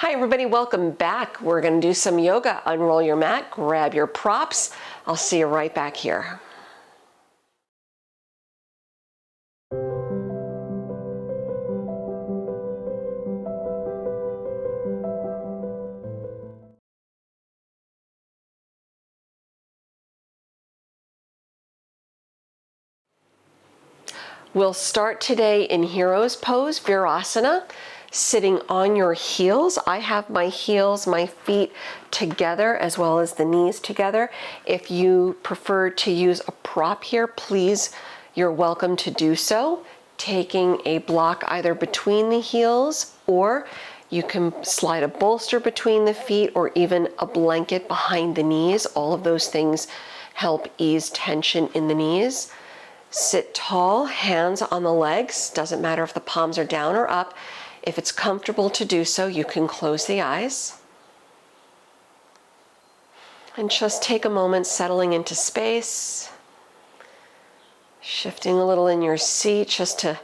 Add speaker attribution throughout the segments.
Speaker 1: Hi everybody, welcome back. We're going to do some yoga. Unroll your mat, grab your props. I'll see you right back here. We'll start today in Hero's Pose, Virasana, sitting on your heels. I have my heels, my feet together as well as the knees together. If you prefer to use a prop here, please, you're welcome to do so. Taking a block either between the heels, or you can slide a bolster between the feet or even a blanket behind the knees. All of those things help ease tension in the knees. Sit tall, hands on the legs. Doesn't matter if the palms are down or up. If it's comfortable to do so, you can close the eyes. And just take a moment settling into space. Shifting a little in your seat just to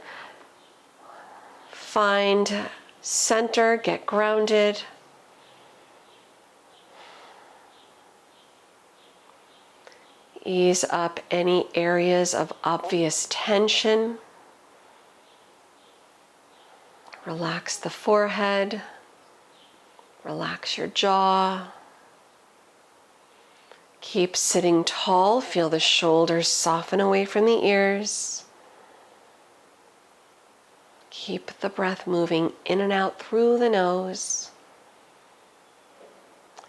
Speaker 1: find center, get grounded. Ease up any areas of obvious tension. Relax the forehead. Relax your jaw. Keep sitting tall. Feel the shoulders soften away from the ears. Keep the breath moving in and out through the nose,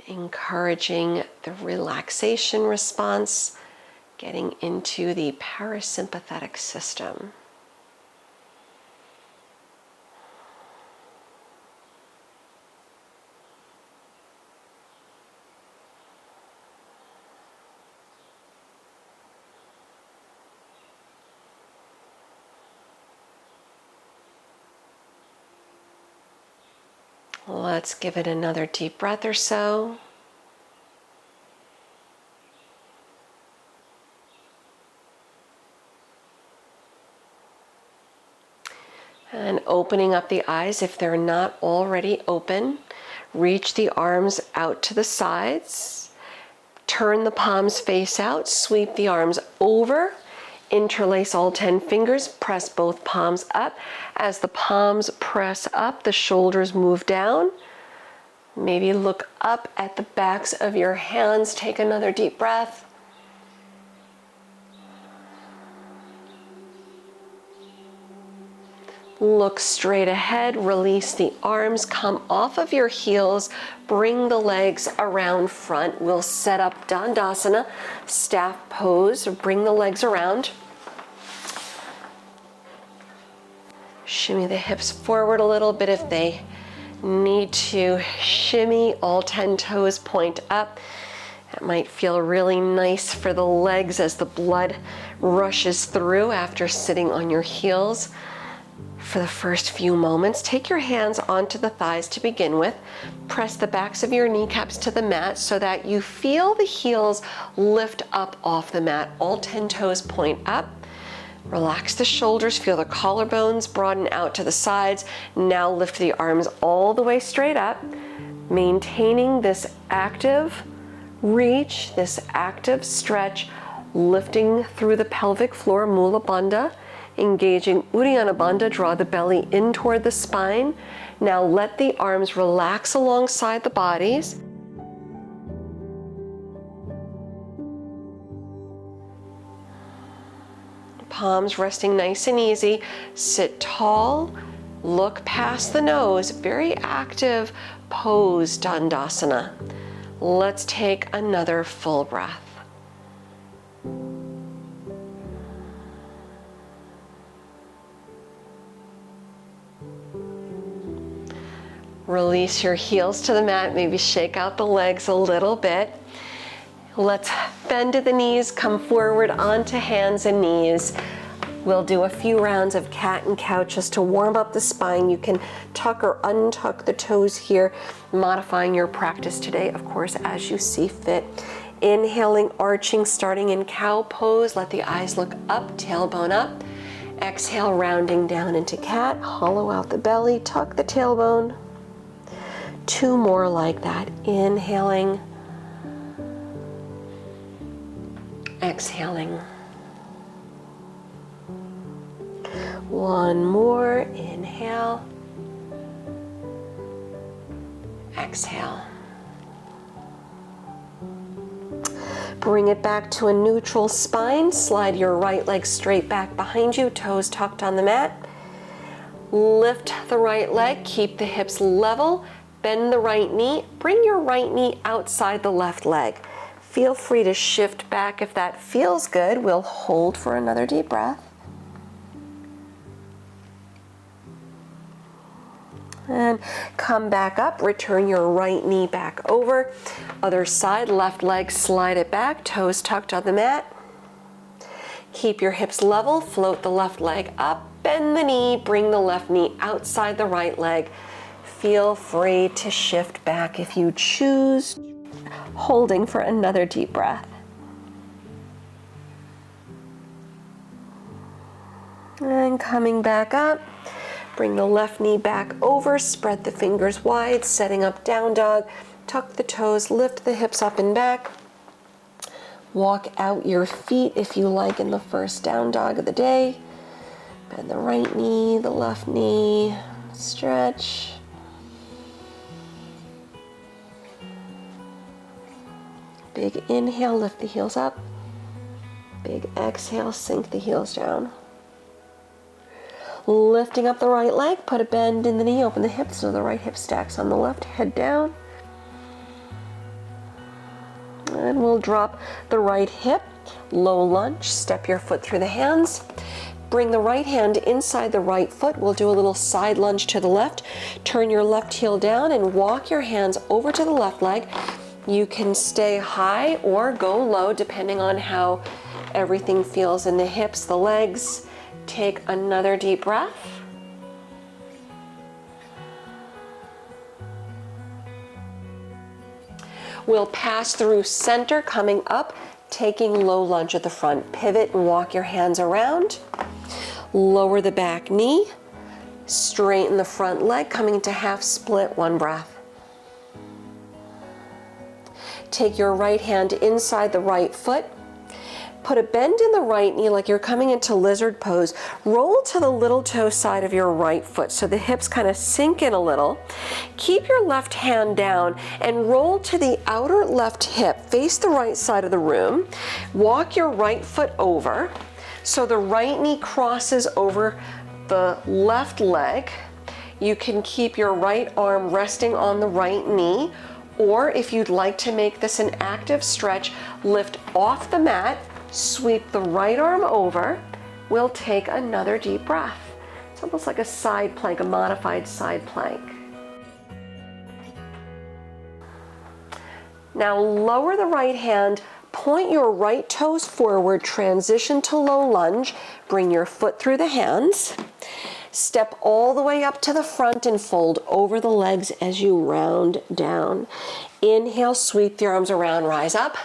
Speaker 1: encouraging the relaxation response, getting into the parasympathetic system. Let's give it another deep breath or so. And opening up the eyes if they're not already open. Reach the arms out to the sides. Turn the palms face out. Sweep the arms over. Interlace all 10 fingers, press both palms up. As the palms press up, the shoulders move down. Maybe look up at the backs of your hands. Take another deep breath. Look straight ahead, release the arms, come off of your heels, bring the legs around front. We'll set up Dandasana, staff pose, bring the legs around. Shimmy the hips forward a little bit if they need to shimmy. All 10 toes point up. That might feel really nice for the legs as the blood rushes through after sitting on your heels. For the first few moments, take your hands onto the thighs to begin with. Press the backs of your kneecaps to the mat so that you feel the heels lift up off the mat. All 10 toes point up. Relax the shoulders, feel the collarbones broaden out to the sides. Now lift the arms all the way straight up, maintaining this active reach, this active stretch, lifting through the pelvic floor, Mula Bandha. Engaging Uddiyana Bandha, draw the belly in toward the spine. Now let the arms relax alongside the bodies. Palms resting nice and easy. Sit tall, look past the nose. Very active pose, Dandasana. Let's take another full breath. Release your heels to the mat, maybe shake out the legs a little bit. Let's bend to the knees, come forward onto hands and knees. We'll do a few rounds of cat and cow just to warm up the spine. You can tuck or untuck the toes here, modifying your practice today, of course, as you see fit. Inhaling, arching, starting in cow pose. Let the eyes look up, tailbone up. Exhale, rounding down into cat. Hollow out the belly, tuck the tailbone. 2 more like that. Inhaling, exhaling. 1 more, inhale, exhale. Bring it back to a neutral spine. Slide your right leg straight back behind you, toes tucked on the mat. Lift the right leg, keep the hips level, bend the right knee, bring your right knee outside the left leg. Feel free to shift back if that feels good. We'll hold for another deep breath. And come back up, return your right knee back over. Other side, left leg, slide it back, toes tucked on the mat. Keep your hips level, float the left leg up, bend the knee, bring the left knee outside the right leg. Feel free to shift back if you choose, holding for another deep breath. And coming back up. Bring the left knee back over, spread the fingers wide, setting up down dog. Tuck the toes, lift the hips up and back. Walk out your feet if you like in the first down dog of the day. Bend the right knee, the left knee, stretch. Big inhale, lift the heels up. Big exhale, sink the heels down. Lifting up the right leg, put a bend in the knee, open the hips so the right hip stacks on the left, head down. And we'll drop the right hip, low lunge, step your foot through the hands. Bring the right hand inside the right foot. We'll do a little side lunge to the left. Turn your left heel down and walk your hands over to the left leg. You can stay high or go low depending on how everything feels in the hips, the legs. Take another deep breath. We'll pass through center, coming up, taking low lunge at the front. Pivot and walk your hands around. Lower the back knee. Straighten the front leg, coming into half split, 1 breath. Take your right hand inside the right foot. Put a bend in the right knee like you're coming into lizard pose. Roll to the little toe side of your right foot so the hips kind of sink in a little. Keep your left hand down and roll to the outer left hip. Face the right side of the room. Walk your right foot over so the right knee crosses over the left leg. You can keep your right arm resting on the right knee, or if you'd like to make this an active stretch, lift off the mat. Sweep the right arm over. We'll take another deep breath. It's almost like a side plank, a modified side plank. Now lower the right hand, point your right toes forward, transition to low lunge, bring your foot through the hands. Step all the way up to the front and fold over the legs as you round down. Inhale, sweep the arms around, rise up.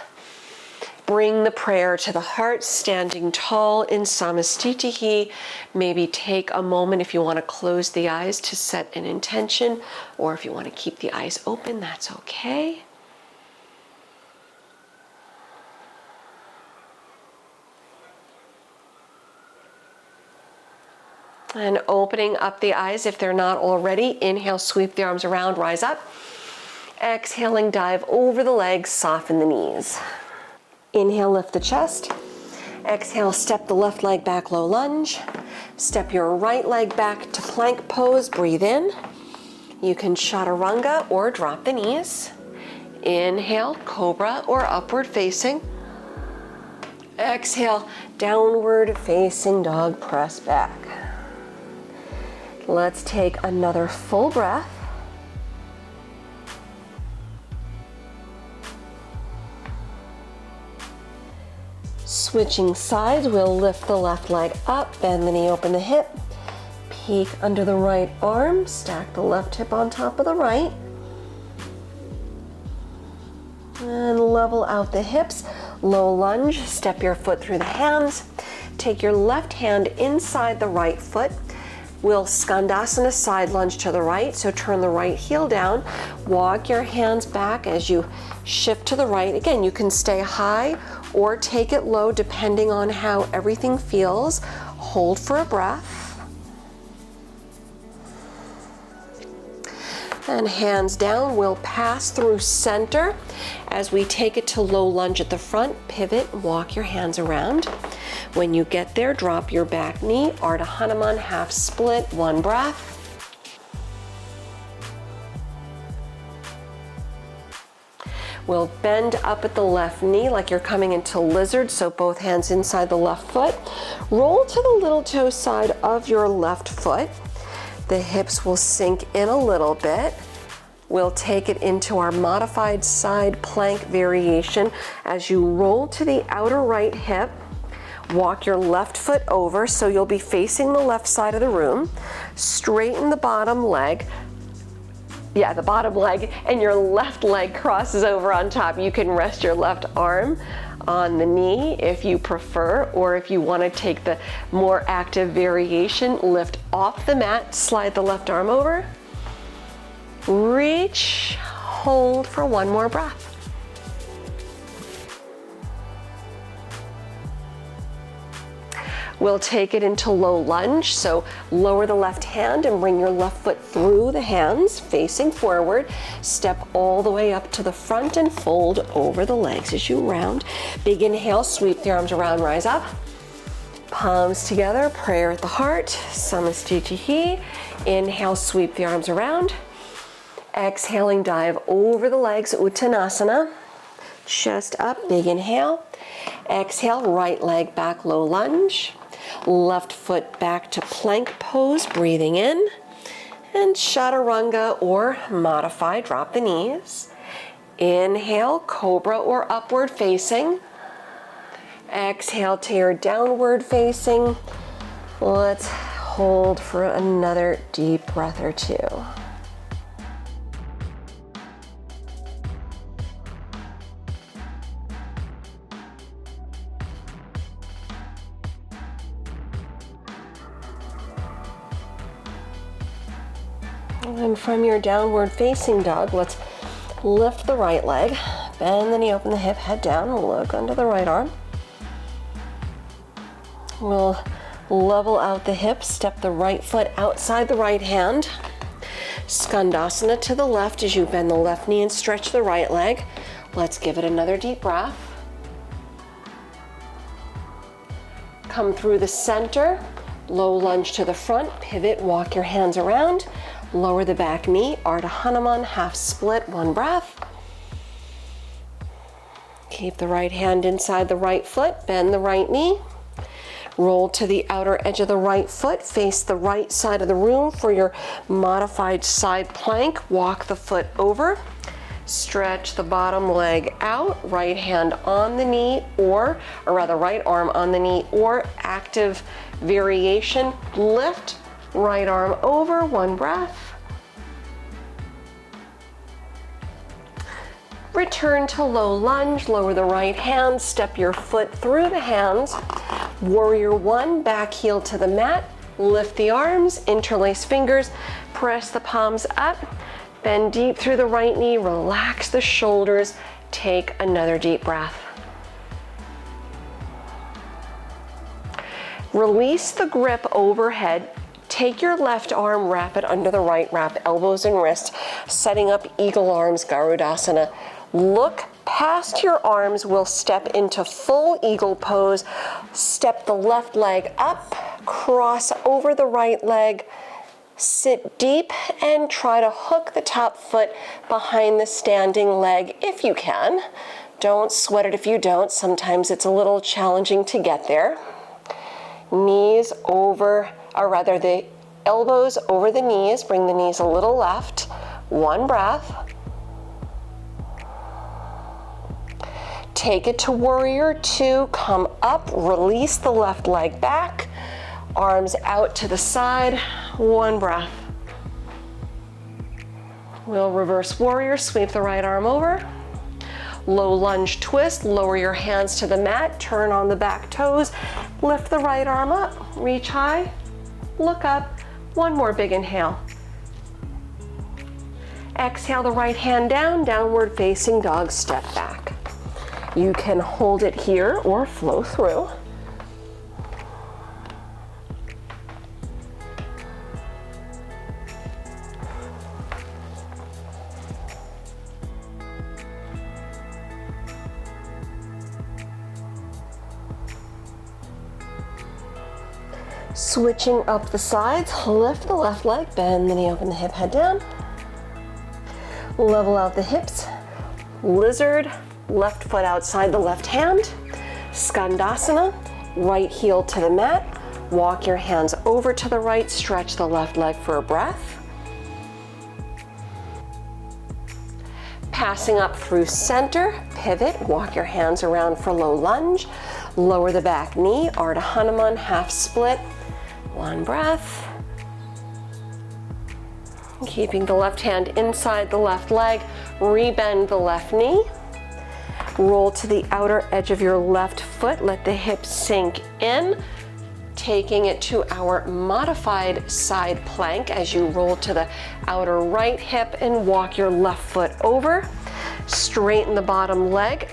Speaker 1: Bring the prayer to the heart, standing tall in Samastitihi. Maybe take a moment if you want to close the eyes to set an intention, or if you want to keep the eyes open, that's okay. And opening up the eyes if they're not already. Inhale, sweep the arms around, rise up. Exhaling, dive over the legs, soften the knees. Inhale, lift the chest. Exhale, step the left leg back, low lunge. Step your right leg back to plank pose, breathe in. You can chaturanga or drop the knees. Inhale, cobra or upward facing. Exhale, downward facing dog, press back. Let's take another full breath. Switching sides, we'll lift the left leg up, bend the knee, open the hip, peek under the right arm, stack the left hip on top of the right, and level out the hips, low lunge, step your foot through the hands, take your left hand inside the right foot, We'll skandasana, side lunge to the right, so turn the right heel down, walk your hands back as you shift to the right. Again, you can stay high or take it low depending on how everything feels. Hold for a breath. And hands down, we'll pass through center. As we take it to low lunge at the front, pivot, walk your hands around. When you get there, drop your back knee, Ardha Hanuman, half split, one breath. We'll bend up at the left knee like you're coming into lizard, so both hands inside the left foot. Roll to the little toe side of your left foot. The hips will sink in a little bit. We'll take it into our modified side plank variation. As you roll to the outer right hip, walk your left foot over so you'll be facing the left side of the room. Straighten the bottom leg. Yeah, the bottom leg, and your left leg crosses over on top. You can rest your left arm on the knee if you prefer, or if you want to take the more active variation, lift off the mat, slide the left arm over, reach, hold for one more breath. We'll take it into low lunge, so lower the left hand and bring your left foot through the hands, facing forward. Step all the way up to the front and fold over the legs as you round. Big inhale, sweep the arms around, rise up. Palms together, prayer at the heart, Samastitihi. Inhale, sweep the arms around. Exhaling, dive over the legs, Uttanasana. Chest up, big inhale. Exhale, right leg back, low lunge. Left foot back to plank pose, breathing in. And chaturanga or modify, drop the knees. Inhale, cobra or upward facing. Exhale to your downward facing. Let's hold for another deep breath or two. And from your downward facing dog, let's lift the right leg, bend the knee, open the hip, head down, look under the right arm. We'll level out the hips, step the right foot outside the right hand. Skandasana to the left as you bend the left knee and stretch the right leg. Let's give it another deep breath. Come through the center, low lunge to the front, pivot, walk your hands around. Lower the back knee, Ardha Hanuman, half split, one breath. Keep the right hand inside the right foot, bend the right knee. Roll to the outer edge of the right foot, face the right side of the room for your modified side plank. Walk the foot over. Stretch the bottom leg out, right hand on the knee, or rather right arm on the knee, or active variation, lift, right arm over, one breath. Return to low lunge, lower the right hand, step your foot through the hands. Warrior one, back heel to the mat, lift the arms, interlace fingers, press the palms up, bend deep through the right knee, relax the shoulders, take another deep breath. Release the grip overhead. Take your left arm, wrap it under the right, wrap elbows and wrists, setting up eagle arms, Garudasana. Look past your arms, we'll step into full eagle pose. Step the left leg up, cross over the right leg, sit deep and try to hook the top foot behind the standing leg if you can. Don't sweat it if you don't. Sometimes it's a little challenging to get there. Knees over, or rather the elbows over the knees, bring the knees a little left, one breath. Take it to warrior two, come up, release the left leg back, arms out to the side, one breath. We'll reverse warrior, sweep the right arm over. Low lunge twist, lower your hands to the mat, turn on the back toes, lift the right arm up, reach high, look up, One more big inhale. Exhale the right hand down, downward facing dog, step back. You can hold it here or flow through. Switching up the sides, lift the left leg, bend the knee, open the hip, head down. Level out the hips, lizard, left foot outside the left hand. Skandasana, right heel to the mat. Walk your hands over to the right, stretch the left leg for a breath. Passing up through center, pivot, walk your hands around for low lunge. Lower the back knee, Ardha Hanuman, half split. One breath. Keeping the left hand inside the left leg, rebend the left knee. Roll to the outer edge of your left foot, let the hips sink in. Taking it to our modified side plank as you roll to the outer right hip and walk your left foot over. Straighten the bottom leg.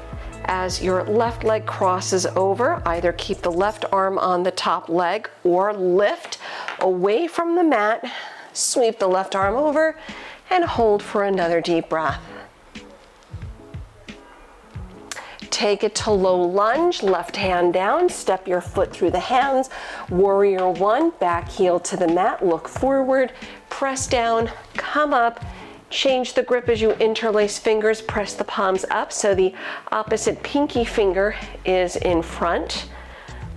Speaker 1: As your left leg crosses over, either keep the left arm on the top leg or lift away from the mat. Sweep the left arm over and hold for another deep breath. Take it to low lunge, left hand down, step your foot through the hands. Warrior one, back heel to the mat, look forward, press down, come up. Change the grip as you interlace fingers, press the palms up so the opposite pinky finger is in front.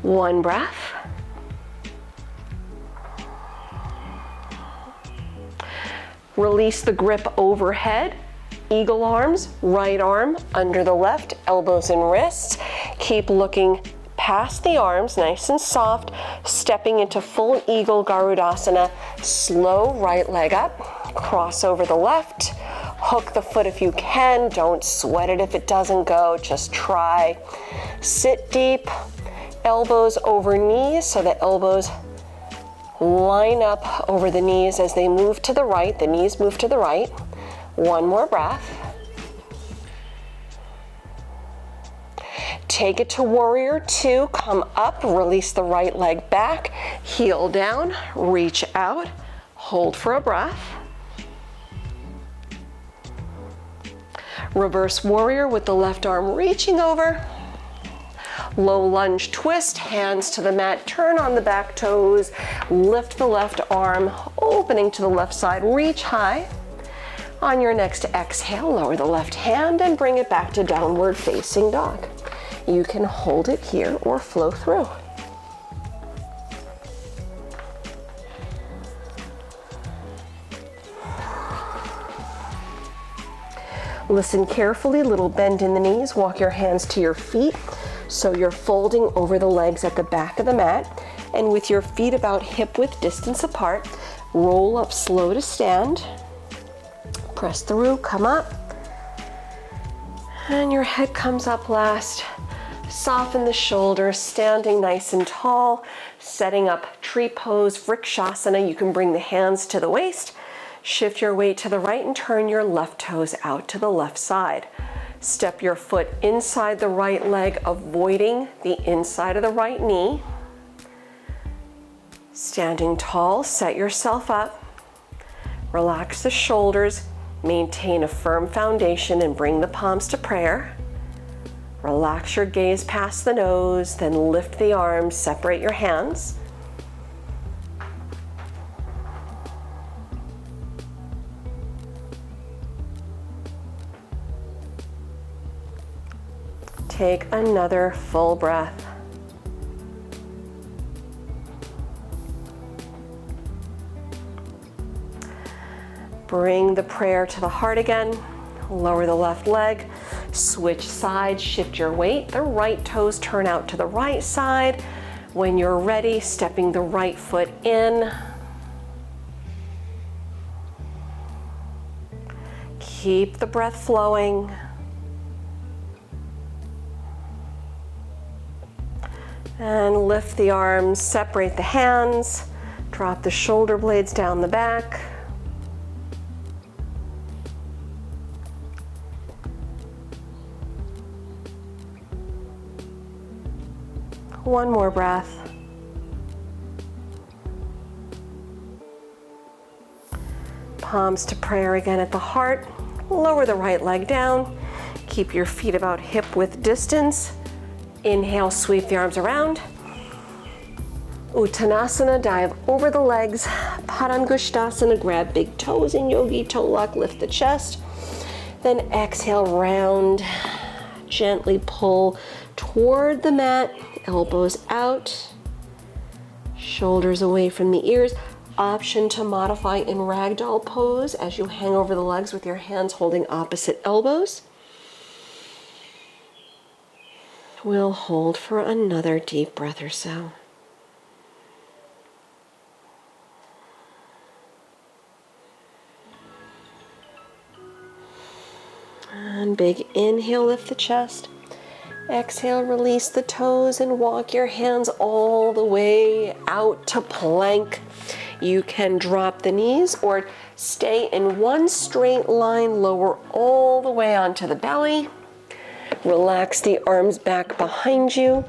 Speaker 1: One breath. Release the grip overhead. Eagle arms, right arm under the left, elbows and wrists. Keep looking past the arms, nice and soft, stepping into full eagle Garudasana. Slow right leg up, cross over the left, hook the foot if you can, don't sweat it if it doesn't go, just try. Sit deep, elbows over knees so the elbows line up over the knees as they move to the right, the knees move to the right. One more breath. Take it to warrior two, come up, release the right leg back, heel down, reach out, hold for a breath. Reverse warrior with the left arm reaching over. Low lunge twist, hands to the mat, turn on the back toes, lift the left arm, opening to the left side, reach high. On your next exhale, lower the left hand and bring it back to downward facing dog. You can hold it here or flow through. Listen carefully, little bend in the knees, walk your hands to your feet so you're folding over the legs at the back of the mat, and with your feet about hip width distance apart, roll up slow to stand. Press through, come up, and your head comes up last. Soften the shoulders, standing nice and tall, setting up tree pose, Vrikshasana. You can bring the hands to the waist, shift your weight to the right and turn your left toes out to the left side. Step your foot inside the right leg, avoiding the inside of the right knee. Standing tall, set yourself up. Relax the shoulders, maintain a firm foundation and bring the palms to prayer. Relax your gaze past the nose, then lift the arms, separate your hands. Take another full breath. Bring the prayer to the heart again. Lower the left leg, switch sides, shift your weight. The right toes turn out to the right side. When you're ready, stepping the right foot in. Keep the breath flowing. And lift the arms, separate the hands, Drop the shoulder blades down the back. One more breath. Palms to prayer again at the heart. Lower the right leg down. Keep your feet about hip width distance. Inhale, sweep the arms around. Uttanasana, dive over the legs. Padangusthasana, grab big toes in yogi toe lock, lift the chest. Then exhale, round. Gently pull toward the mat, elbows out, shoulders away from the ears. Option to modify in ragdoll pose as you hang over the legs with your hands holding opposite elbows. We'll hold for another deep breath or so. And big inhale, lift the chest. Exhale, release the toes and walk your hands all the way out to plank. You can drop the knees or stay in one straight line, lower all the way onto the belly. Relax the arms back behind you,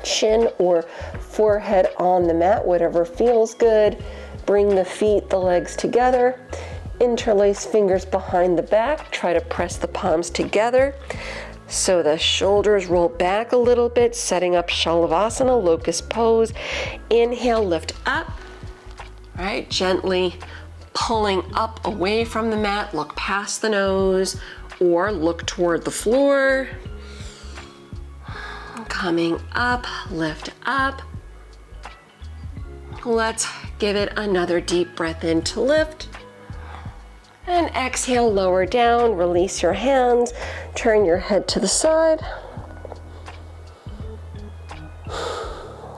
Speaker 1: chin or forehead on the mat, whatever feels good. Bring the feet, the legs together. Interlace fingers behind the back. Try to press the palms together so the shoulders roll back a little bit, setting up Shalvasana, locust pose. Inhale, lift up. All right, gently pulling up away from the mat, look past the nose or look toward the floor. Coming up, lift up. Let's give it another deep breath in to lift. And exhale, lower down, release your hands, turn your head to the side.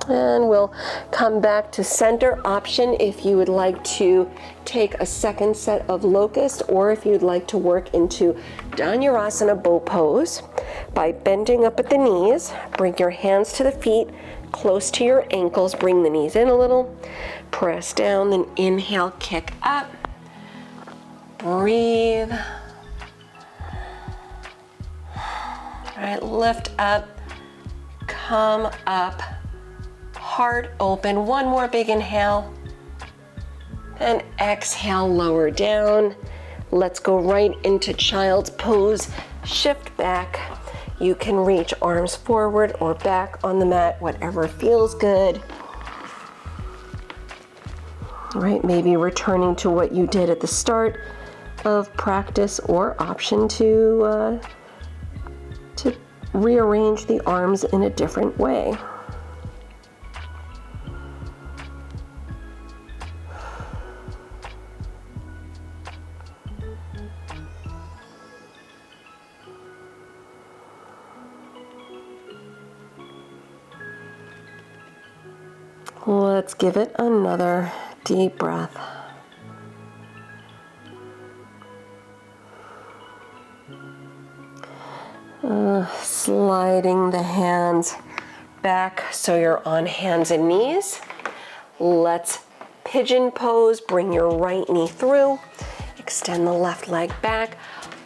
Speaker 1: And we'll come back to center option if you would like to take a second set of locust, or if you'd like to work into Dhanurasana bow pose by bending up at the knees. Bring your hands to the feet, close to your ankles, bring the knees in a little, press down, then inhale, kick up, breathe. All right, lift up, come up, heart open. One more big inhale. And exhale, lower down. Let's go right into child's pose. Shift back. You can reach arms forward or back on the mat, whatever feels good. All right, maybe returning to what you did at the start of practice, or option to rearrange the arms in a different way. Let's give it another deep breath. Sliding the hands back so you're on hands and knees. Let's pigeon pose. Bring your right knee through. Extend the left leg back.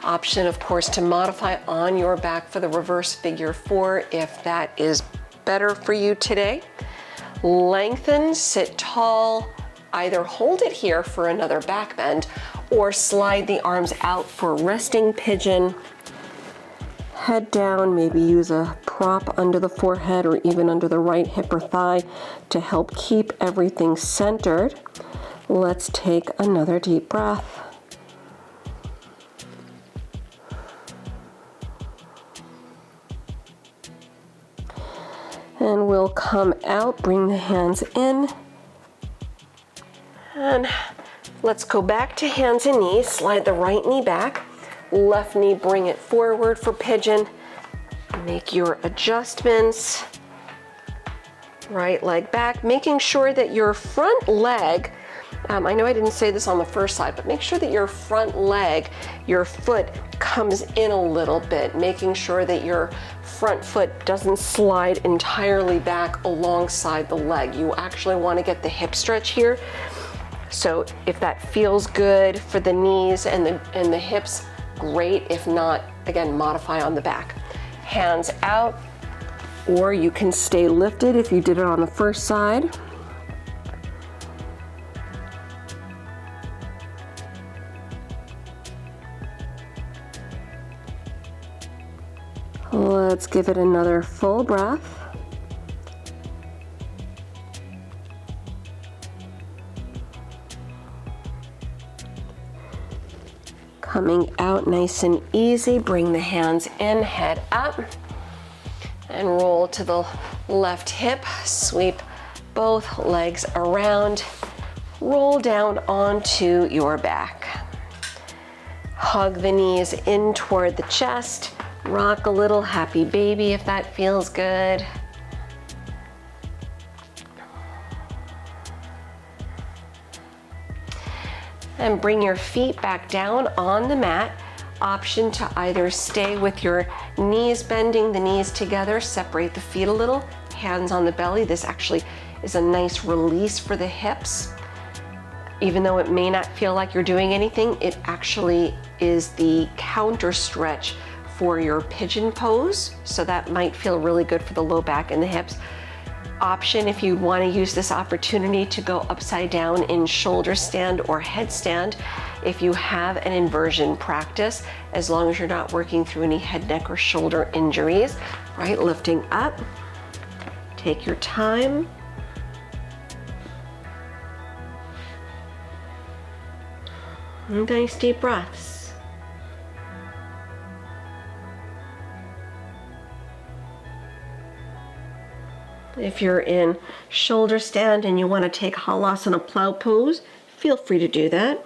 Speaker 1: Option, of course, to modify on your back for the reverse figure four if that is better for you today. Lengthen, sit tall. Either hold it here for another back bend or slide the arms out for resting pigeon. Head down, maybe use a prop under the forehead or even under the right hip or thigh to help keep everything centered. Let's take another deep breath. And we'll come out, bring the hands in. And let's go back to hands and knees. Slide the right knee back. Left knee, bring it forward for pigeon. Make your adjustments. Right leg back, making sure that your front leg I know I didn't say this on the first side, but make sure that your front leg, your foot comes in a little bit, making sure that your front foot doesn't slide entirely back alongside the leg. You actually want to get the hip stretch here. So if that feels good for the knees and the hips, great. If not, again, modify on the back. Hands out, or you can stay lifted if you did it on the first side. Let's give it another full breath. Coming out nice and easy, bring the hands in, head up, and roll to the left hip, sweep both legs around, roll down onto your back. Hug the knees in toward the chest, rock a little, happy baby if that feels good. And bring your feet back down on the mat. Option to either stay with your knees bending, the knees together, separate the feet a little, hands on the belly. This actually is a nice release for the hips. Even though it may not feel like you're doing anything, it actually is the counter stretch for your pigeon pose. So that might feel really good for the low back and the hips. Option if you want to use this opportunity to go upside down in shoulder stand or headstand if you have an inversion practice, as long as you're not working through any head, neck, or shoulder injuries, right? Lifting up, take your time. Nice deep breaths. If you're in shoulder stand and you want to take halasana plow pose, feel free to do that.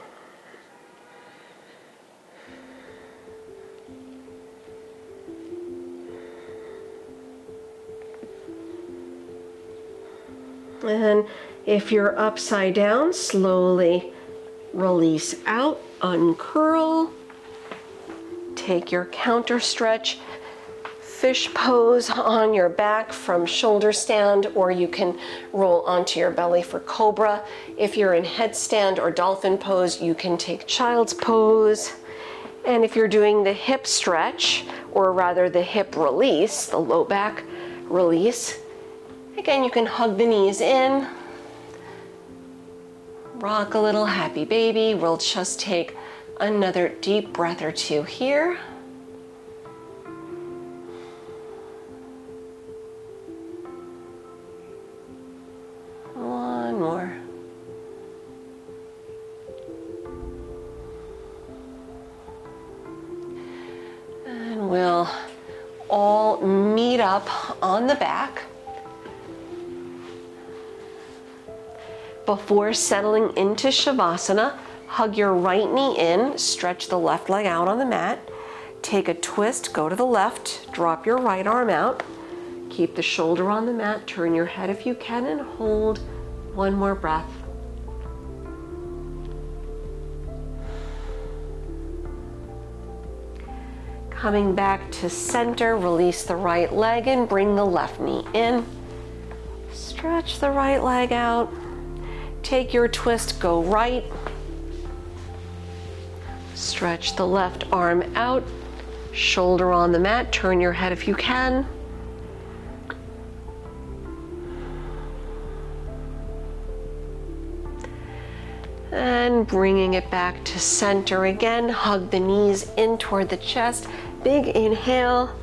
Speaker 1: And if you're upside down, slowly release out, uncurl, take your counter stretch, fish pose on your back from shoulder stand, or you can roll onto your belly for cobra. If you're in headstand or dolphin pose, you can take child's pose. And if you're doing the hip stretch, or rather the hip release, the low back release, again, you can hug the knees in, rock a little, happy baby. We'll just take another deep breath or two here. One more. And we'll all meet up on the back. Before settling into Shavasana, hug your right knee in, stretch the left leg out on the mat, take a twist, go to the left, drop your right arm out, keep the shoulder on the mat, turn your head if you can, and hold one more breath. Coming back to center, release the right leg and bring the left knee in. Stretch the right leg out. Take your twist, go right. Stretch the left arm out. Shoulder on the mat, turn your head if you can. And bringing it back to center again, hug the knees in toward the chest. Big inhale.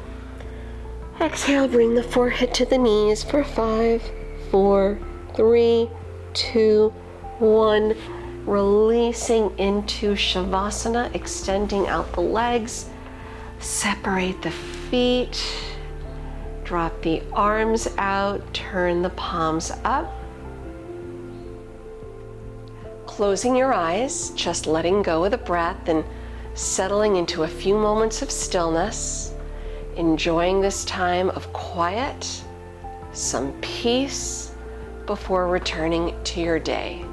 Speaker 1: Exhale, bring the forehead to the knees for 5, 4, 3, 2, 1. Releasing into Shavasana, extending out the legs. Separate the feet. Drop the arms out, turn the palms up. Closing your eyes, just letting go of the breath and settling into a few moments of stillness, enjoying this time of quiet, some peace before returning to your day.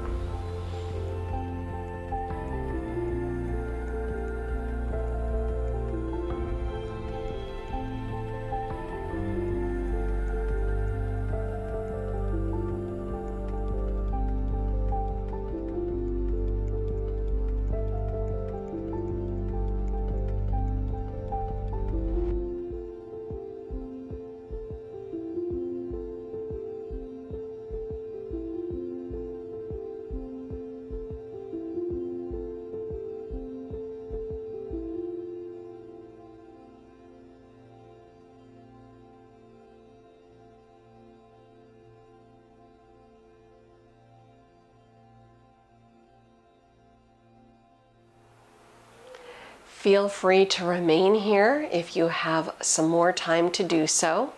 Speaker 1: Feel free to remain here if you have some more time to do so.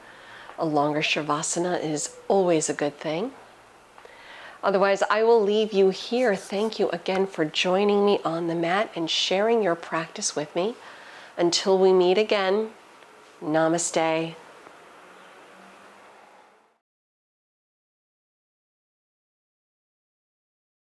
Speaker 1: A longer Shavasana is always a good thing. Otherwise, I will leave you here. Thank you again for joining me on the mat and sharing your practice with me. Until we meet again, namaste.